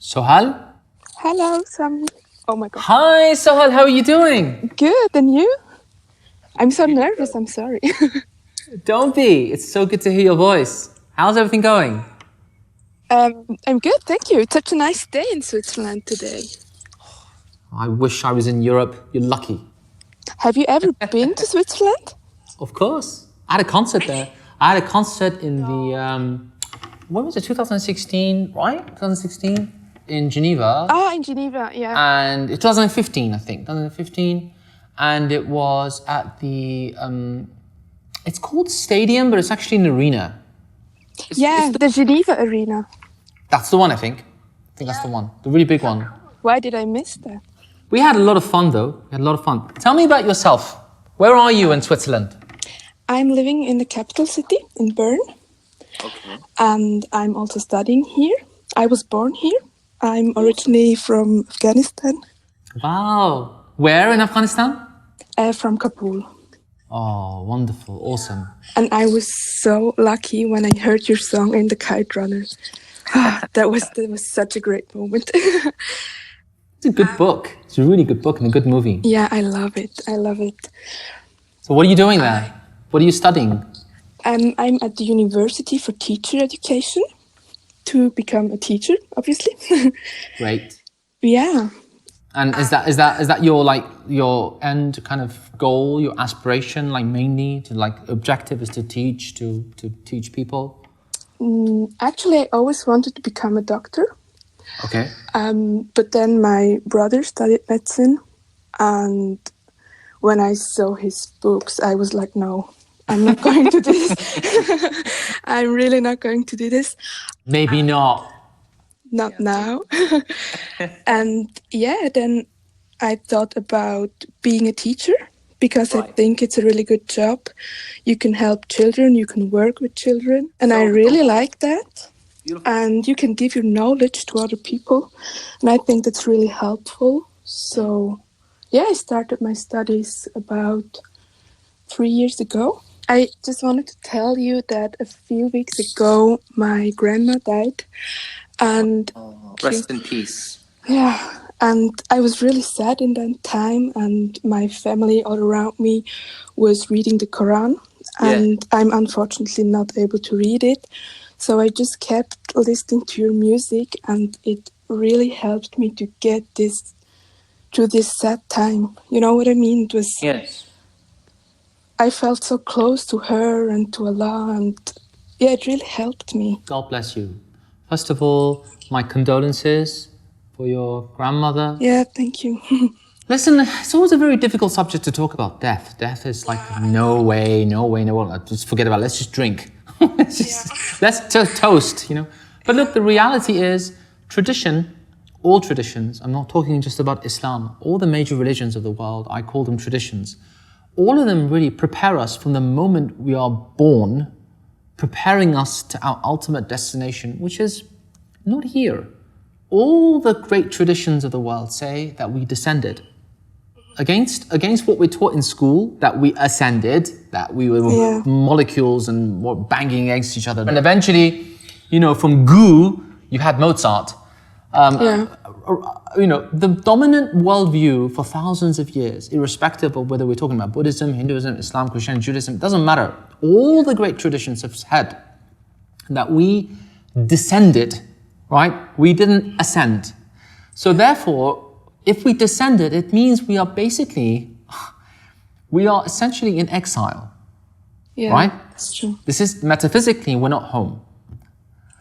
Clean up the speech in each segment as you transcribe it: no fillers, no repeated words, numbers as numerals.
Sohal? Hello, Sami. Oh my God. Hi, Sohal, how are you doing? Good, and you? I'm so nervous, I'm sorry. Don't be. It's so good to hear your voice. How's everything going? I'm good, thank you. It's such a nice day in Switzerland today. I wish I was in Europe. You're lucky. Have you ever been to Switzerland? Of course. I had a concert there. I had a concert in the, when was it, 2016, right? 2016 in Geneva. Ah, in Geneva, yeah. And 2015, I think, 2015. And it was at the, it's called Stadium, but it's actually an arena. Yeah, the Geneva Arena. That's the one, I think. I think that's the one, the really big one. Why did I miss that? We had a lot of fun, though. We had a lot of fun. Tell me about yourself. Where are you in Switzerland? I'm living in the capital city, in Bern. Okay. And I'm also studying here. I was born here. I'm originally from Afghanistan. Wow. Where in Afghanistan? From Kabul. Oh, wonderful. Awesome. And I was so lucky when I heard your song in The Kite Runner. That was such a great moment. It's a good book. It's a really good book and a good movie. Yeah, I love it. I love it. So what are you doing there? What are you studying? I'm at the University for Teacher Education to become a teacher, obviously. Great. Yeah. And is that your end kind of goal, your aspiration, like mainly to like objective is to teach people? Actually, I always wanted to become a doctor. Okay. But then my brother studied medicine, and when I saw his books, I was like, no, I'm not going to do this. I'm really not going to do this. Maybe not. Not now. And yeah, then I thought about being a teacher because I think it's a really good job. You can help children, you can work with children, and I really like that. Beautiful. And you can give your knowledge to other people, and I think that's really helpful. So yeah, I started my studies about 3 years ago. I just wanted to tell you that a few weeks ago my grandma died. And rest in peace. Yeah, and I was really sad in that time, and my family all around me was reading the Quran, and I'm unfortunately not able to read it. So I just kept listening to your music, and it really helped me to get through this sad time. You know what I mean? It was. Yes. I felt so close to her and to Allah, and yeah, it really helped me. God bless you. First of all, my condolences for your grandmother. Yeah, thank you. Listen, it's always a very difficult subject to talk about death. Death is like, no way, just forget about it. Let's just drink. Let's just toast, you know. But look, the reality is tradition, all traditions, I'm not talking just about Islam, all the major religions of the world, I call them traditions. All of them really prepare us from the moment we are born, preparing us to our ultimate destination, which is not here. All the great traditions of the world say that we descended. Against what we're taught in school, that we ascended, that we were molecules and were banging against each other. And eventually, you know, from goo, you had Mozart. You know, the dominant worldview for thousands of years, irrespective of whether we're talking about Buddhism, Hinduism, Islam, Christianity, Judaism, it doesn't matter. All the great traditions have said that we descended, right? We didn't ascend. So therefore, if we descended, it means we are essentially in exile, right? That's true. This is metaphysically, we're not home.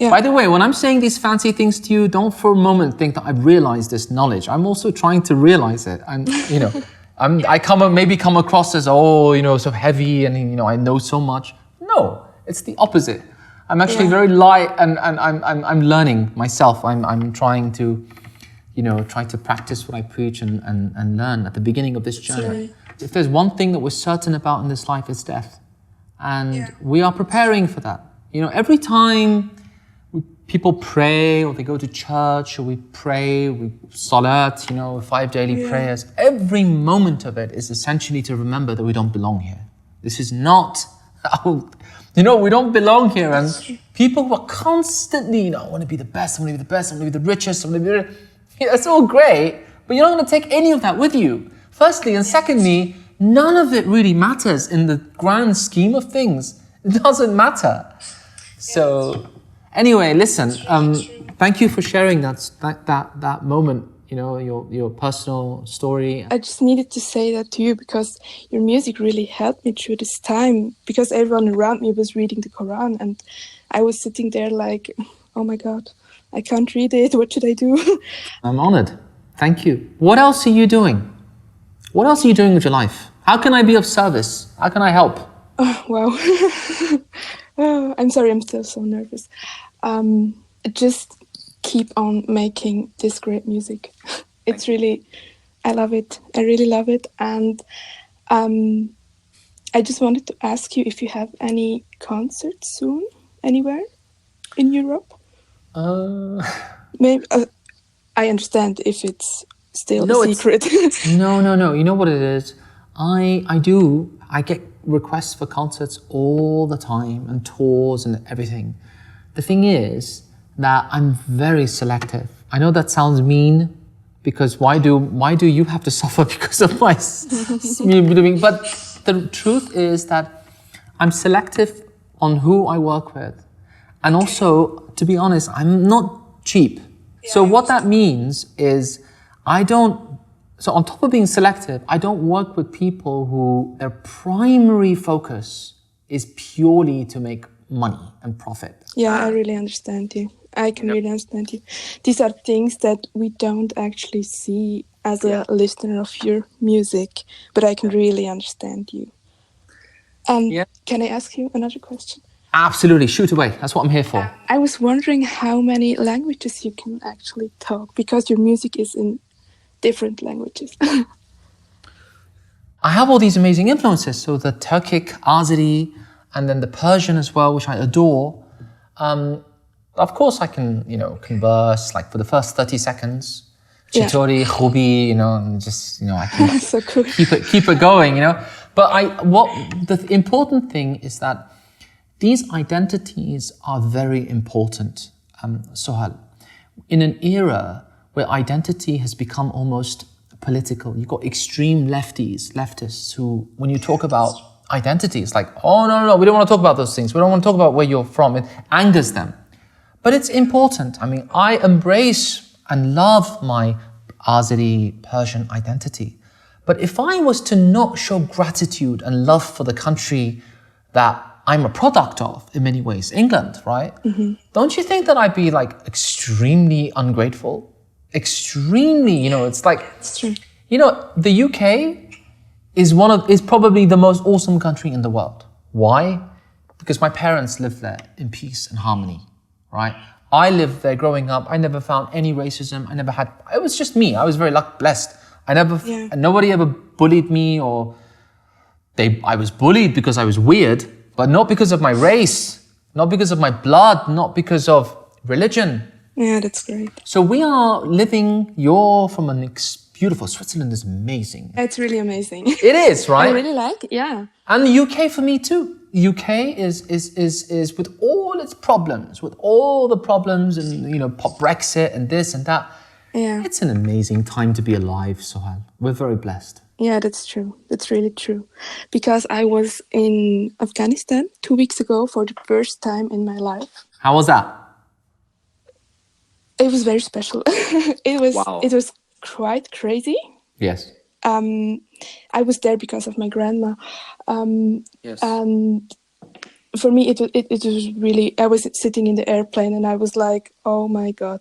Yeah. By the way, when I'm saying these fancy things to you, don't for a moment think that I've realized this knowledge. I'm also trying to realize it. And, you know, I come across as, so heavy and, you know, I know so much. No, it's the opposite. I'm actually very light and I'm learning myself. I'm trying to, you know, try to practice what I preach and learn at the beginning of this journey. If there's one thing that we're certain about in this life, it's death. And we are preparing for that. You know, every time people pray or they go to church or we pray, we salat, you know, 5 daily prayers, every moment of it is essentially to remember that we don't belong here. This is not, you know, we don't belong here. And People who are constantly, I want to be the best, I want to be the best, I want to be the richest, I want to be it's all great, but you're not going to take any of that with you. Firstly, and secondly, none of it really matters in the grand scheme of things. It doesn't matter. So, anyway, listen. Thank you for sharing that moment. Your personal story. I just needed to say that to you because your music really helped me through this time. Because everyone around me was reading the Quran, and I was sitting there like, oh my God, I can't read it. What should I do? I'm honored. Thank you. What else are you doing? What else are you doing with your life? How can I be of service? How can I help? Oh, wow. Oh, I'm sorry, I'm still so nervous. Just keep on making this great music. It's really, I love it. I really love it. And I just wanted to ask you if you have any concerts soon, anywhere in Europe? Maybe I understand if it's still a secret. No. You know what it is? I do. I get requests for concerts all the time and tours and everything. The thing is that I'm very selective. I know that sounds mean because why do you have to suffer because of my me doing? But the truth is that I'm selective on who I work with. And also, to be honest, I'm not cheap. So what that means is so on top of being selective, I don't work with people who their primary focus is purely to make money and profit. Yeah, I really understand you. I can really understand you. These are things that we don't actually see as a listener of your music, but I can really understand you. Can I ask you another question? Absolutely, shoot away. That's what I'm here for. I was wondering how many languages you can actually talk, because your music is in different languages. I have all these amazing influences. So the Turkic, Azeri, and then the Persian as well, which I adore. Of course, I can, converse like for the first 30 seconds. Chitori, Khubi, and just, I can so cool. keep it going, But the important thing is that these identities are very important, Sohal. In an era where identity has become almost political, you've got extreme leftists who, when you talk about identity, it's like, oh, no, we don't want to talk about those things. We don't want to talk about where you're from. It angers them. But it's important. I mean, I embrace and love my Azeri Persian identity. But if I was to not show gratitude and love for the country that I'm a product of in many ways, England, right? Mm-hmm. Don't you think that I'd be like extremely ungrateful? Extremely, it's like, it's true. The UK is probably the most awesome country in the world. Why? Because my parents lived there in peace and harmony, right? I lived there growing up. I never found any racism. It was just me. I was very blessed. Nobody ever bullied me I was bullied because I was weird, but not because of my race, not because of my blood, not because of religion. Yeah, that's great. So we are living, you're from beautiful, Switzerland is amazing. It's really amazing. It is, right? I really like it, yeah. And the UK for me too. The UK is with all its problems, with all the problems and, Brexit and this and that. Yeah. It's an amazing time to be alive, Sohal. We're very blessed. Yeah, that's true. That's really true. Because I was in Afghanistan 2 weeks ago for the first time in my life. How was that? It was very special. It was quite crazy. Yes. I was there because of my grandma. Yes. And for me, it was really, I was sitting in the airplane and I was like, oh my God,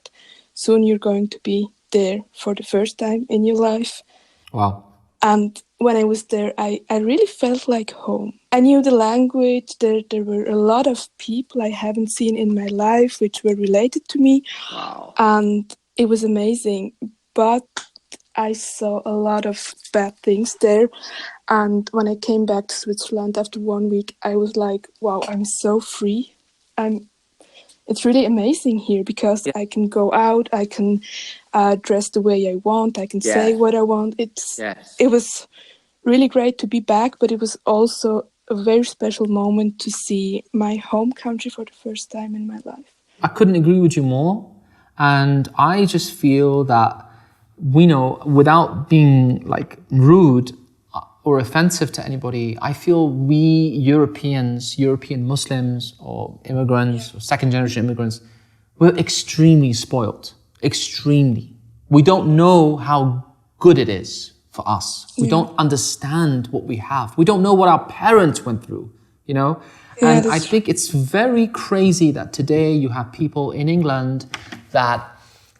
soon you're going to be there for the first time in your life. Wow. And when I was there, I really felt like home. I knew the language. There were a lot of people I haven't seen in my life, which were related to me. Wow. And it was amazing. But I saw a lot of bad things there. And when I came back to Switzerland after 1 week, I was like, wow, I'm so free. It's really amazing here because I can go out, I can dress the way I want, I can say what I want. It was really great to be back, but it was also a very special moment to see my home country for the first time in my life. I couldn't agree with you more. And I just feel that we know, without being like rude or offensive to anybody, I feel we Europeans, European Muslims or immigrants or second generation immigrants, we're extremely spoiled, extremely. We don't know how good it is for us. We don't understand what we have. We don't know what our parents went through, you know? Yeah, And I think it's very crazy that today you have people in England that,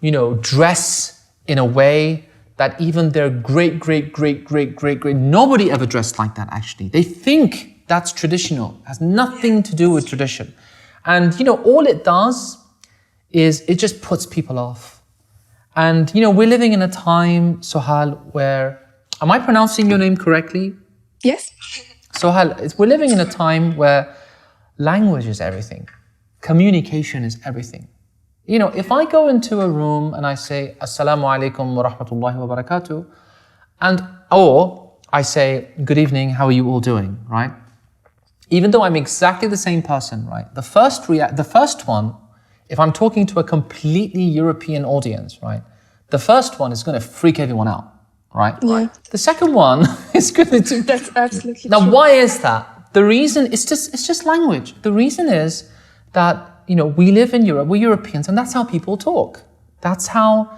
you know, dress in a way that even their great, nobody ever dressed like that actually. They think that's traditional, has nothing to do with tradition. And, you know, all it does is it just puts people off. And, you know, we're living in a time, Sohal, where, am I pronouncing your name correctly? Yes. Sohal, we're living in a time where language is everything. Communication is everything. You know, if I go into a room and I say, Assalamu alaikum wa rahmatullahi wa barakatuh, or I say, good evening, how are you all doing, right? Even though I'm exactly the same person, right? The first one, if I'm talking to a completely European audience, right? The first one is going to freak everyone out, right? Yeah. The second one is going to... That's absolutely Now, true. why is that? The reason, it's just language. The reason is that, you know, we live in Europe, we're Europeans, and that's how people talk. That's how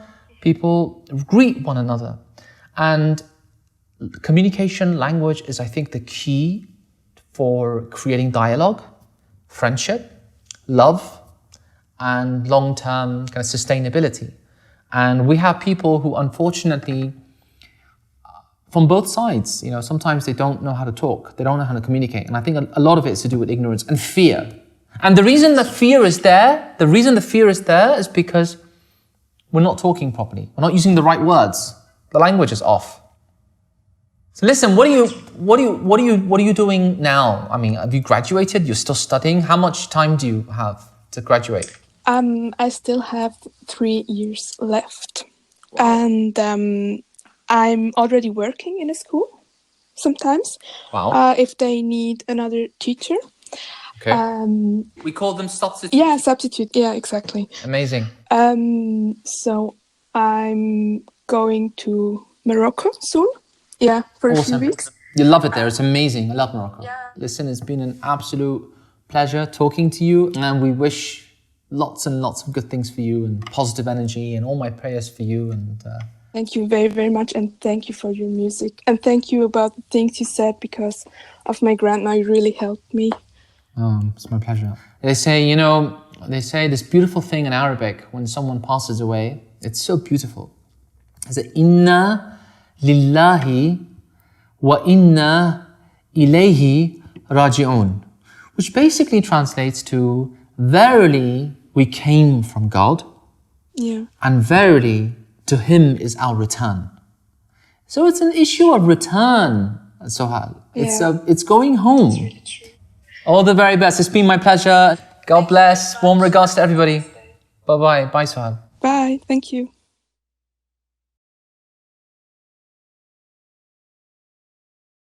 people greet one another. And communication, language is, I think, the key for creating dialogue, friendship, love, and long-term kind of sustainability. And we have people who, unfortunately, from both sides, you know, sometimes they don't know how to talk, they don't know how to communicate. And I think a lot of it is to do with ignorance and fear. And the reason the fear is there, is because we're not talking properly. We're not using the right words. The language is off. So listen, what are you doing now? I mean, have you graduated? You're still studying? How much time do you have to graduate? I still have 3 years left. And I'm already working in a school sometimes. Wow. If they need another teacher. Okay. We call them substitutes. Yeah, substitute. Yeah, exactly. Amazing. So I'm going to Morocco soon. Yeah, for a few weeks. You love it there. It's amazing. I love Morocco. Yeah. Listen, it's been an absolute pleasure talking to you, and we wish lots and lots of good things for you and positive energy, and all my prayers for you. And thank you very, very much, and thank you for your music, and thank you about the things you said, because of my grandma. You really helped me. It's my pleasure. They say this beautiful thing in Arabic when someone passes away. It's so beautiful. It's Inna lillahi wa inna ilayhi raji'un, which basically translates to, verily we came from God, and verily to Him is our return. So it's an issue of return, Sohal. It's going home. It's really true. All the very best. It's been my pleasure. God bless. Warm regards to everybody. Bye-bye. Bye, Sohal. Bye. Thank you.